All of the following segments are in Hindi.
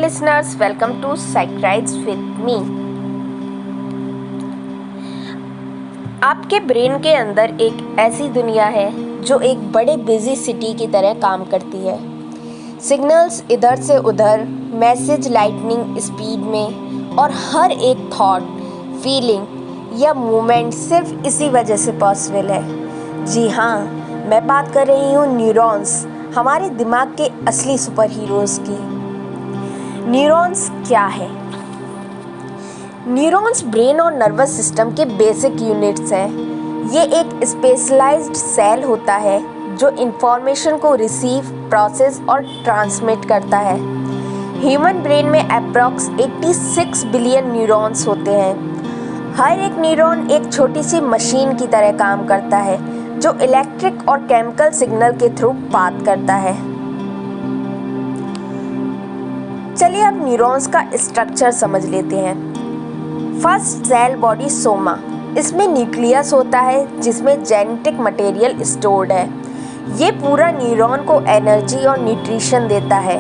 listeners, welcome to Psychrides with me. आपके ब्रेन के अंदर एक ऐसी दुनिया है जो एक बड़े बिजी सिटी की तरह काम करती है। सिग्नल्स इधर से उधर, मैसेज लाइटनिंग स्पीड में, और हर एक थॉट, फीलिंग या मूवमेंट सिर्फ इसी वजह से पॉसिबल है। जी हाँ, मैं बात कर रही हूँ न्यूरॉन्स, हमारे दिमाग के असली सुपर हीरोज़ की। न्यूरॉन्स क्या है? न्यूरॉन्स ब्रेन और नर्वस सिस्टम के बेसिक यूनिट्स हैं। ये एक स्पेशलाइज्ड सेल होता है जो इंफॉर्मेशन को रिसीव, प्रोसेस और ट्रांसमिट करता है। ह्यूमन ब्रेन में अप्रॉक्स 86 बिलियन न्यूरॉन्स होते हैं। हर एक न्यूरॉन एक छोटी सी मशीन की तरह काम करता है जो इलेक्ट्रिक और केमिकल सिग्नल के थ्रू बात करता है। चलिए अब न्यूरॉन्स का स्ट्रक्चर समझ लेते हैं। फर्स्ट सेल बॉडी सोमा, इसमें न्यूक्लियस होता है जिसमें जेनेटिक मटेरियल स्टोर्ड है। ये पूरा न्यूरॉन को एनर्जी और न्यूट्रिशन देता है।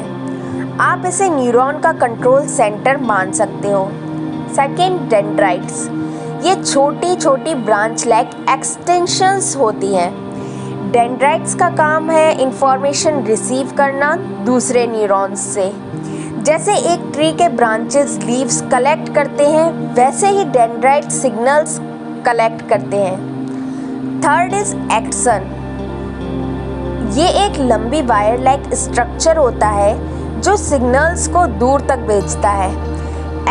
आप इसे न्यूरॉन का कंट्रोल सेंटर मान सकते हो। सेकेंड, डेंड्राइट्स, ये छोटी छोटी ब्रांच लाइक एक्सटेंशंस होती हैं। डेंड्राइट्स का काम है इंफॉर्मेशन रिसीव करना दूसरे न्यूरॉन्स से। जैसे एक ट्री के ब्रांचेस लीव्स कलेक्ट करते हैं, वैसे ही डेंड्राइट सिग्नल्स कलेक्ट करते हैं। थर्ड इज एक्सन, ये एक लंबी वायर लाइक स्ट्रक्चर होता है जो सिग्नल्स को दूर तक भेजता है।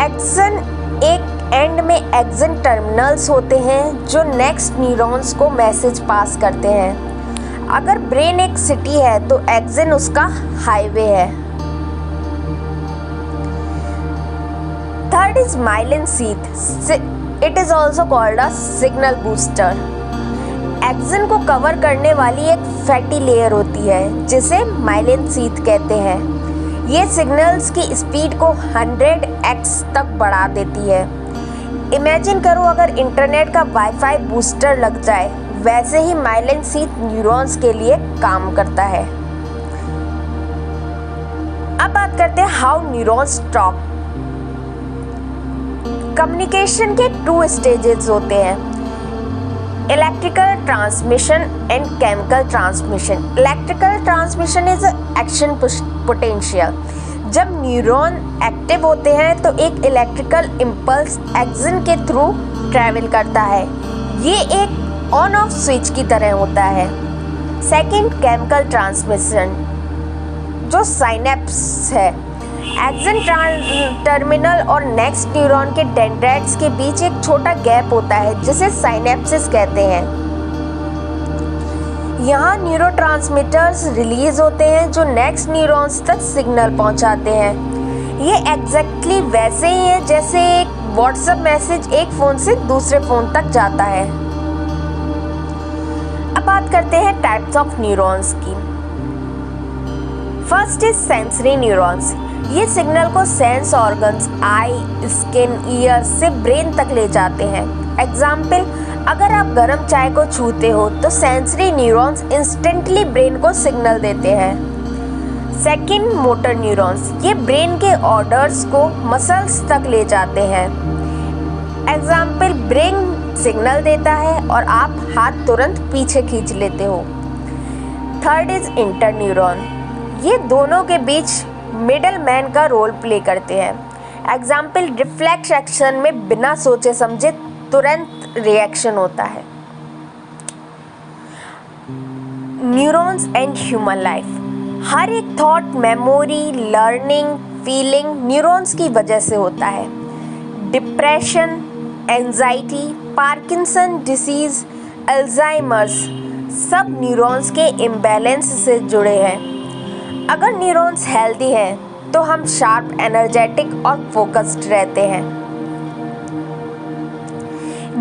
एक्सन एक एंड में एक्सन टर्मिनल्स होते हैं जो नेक्स्ट न्यूरॉन्स को मैसेज पास करते हैं। अगर ब्रेन एक सिटी है तो एक्सन उसका हाईवे है। Third is myelin sheath. It is also called a signal booster. Action को कवर करने वाली एक फैटी लेयर होती है जिसे माइलिन शीथ कहते हैं। ये सिग्नल्स की स्पीड को 100x तक बढ़ा देती है। इमेजिन करो अगर इंटरनेट का वाईफाई बूस्टर लग जाए, वैसे ही माइलिन शीथ न्यूरॉन्स के लिए काम करता है। अब बात करते हैं हाउ न्यूरॉन्स टॉक। कम्युनिकेशन के 2 स्टेजेस होते हैं, electrical transmission and chemical transmission. Electrical transmission is action potential. जब न्यूरॉन एक्टिव होते हैं तो एक इलेक्ट्रिकल इम्पल्स एक्सन के थ्रू ट्रैवल करता है। ये एक ऑन ऑफ स्विच की तरह होता है। सेकंड, केमिकल ट्रांसमिशन, जो साइनेप्स है। एक्सन टर्मिनल और नेक्स्ट न्यूरॉन के डेंड्राइट्स के बीच एक छोटा गैप होता है जिसे साइनेप्सिस कहते हैं। यहाँ न्यूरोट्रांसमीटर्स रिलीज होते हैं जो नेक्स्ट न्यूरॉन्स तक सिग्नल पहुँचाते हैं। ये एग्जैक्टली वैसे ही है जैसे एक व्हाट्सएप मैसेज एक फ़ोन से दूसरे फ़ोन तक जाता है। अब बात करते हैं टाइप्स ऑफ न्यूरॉन्स की। First is sensory neurons. ये सिग्नल को सेंस ऑर्गन्स, आई, स्किन, ईयर से ब्रेन तक ले जाते हैं। एग्जाम्पल, अगर आप गर्म चाय को छूते हो तो सेंसरी न्यूरॉन्स इंस्टेंटली ब्रेन को सिग्नल देते हैं। सेकंड, मोटर न्यूरॉन्स, ये ब्रेन के ऑर्डर्स को मसल्स तक ले जाते हैं। एग्जाम्पल, ब्रेन सिग्नल देता है और आप हाथ तुरंत पीछे खींच लेते हो। थर्ड इज इंटर न्यूरॉन, ये दोनों के बीच मिडल मैन का रोल प्ले करते हैं। एग्जाम्पल, रिफ्लेक्स एक्शन में बिना सोचे समझे तुरंत रिएक्शन होता है। न्यूरॉन्स एंड ह्यूमन लाइफ, हर एक thought, memory, learning, feeling neurons की वजह से होता है। Depression, anxiety, Parkinson disease, Alzheimer's सब न्यूरॉन्स के इम्बैलेंस से जुड़े हैं। अगर न्यूरॉन्स हेल्दी हैं तो हम शार्प, एनर्जेटिक और फोकस्ड रहते हैं।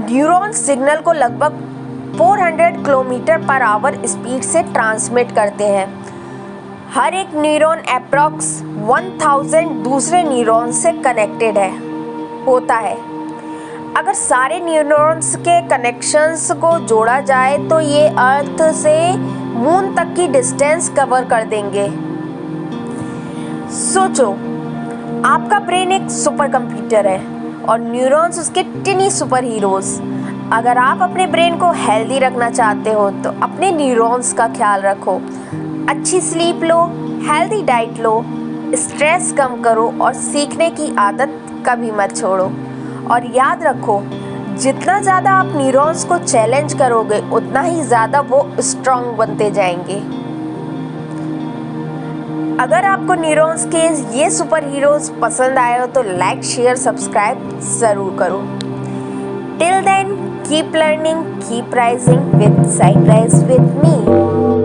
न्यूरॉन सिग्नल को लगभग 400 किलोमीटर पर आवर स्पीड से ट्रांसमिट करते हैं। हर एक न्यूरॉन अप्रॉक्स 1000 दूसरे न्यूरॉन से कनेक्टेड होता है। अगर सारे न्यूरॉन्स के कनेक्शंस को जोड़ा जाए तो ये अर्थ से मून तक की डिस्टेंस कवर कर देंगे। सोचो, आपका ब्रेन एक सुपर कंप्यूटर है और न्यूरॉन्स उसके टिनी सुपर हीरोज। अगर आप अपने ब्रेन को हेल्दी रखना चाहते हो तो अपने न्यूरॉन्स का ख्याल रखो, अच्छी स्लीप लो, हेल्दी डाइट लो, स्ट्रेस कम करो और सीखने की आदत कभी मत छोड़ो। और याद रखो, जितना ज़्यादा आप न्यूरॉन्स को चैलेंज करोगे उतना ही ज़्यादा वो स्ट्रांग बनते जाएंगे। अगर आपको न्यूरॉन्स के ये सुपर हीरोज पसंद आए हो तो लाइक, शेयर, सब्सक्राइब ज़रूर करो। Till then, keep learning, keep rising with side rise with me.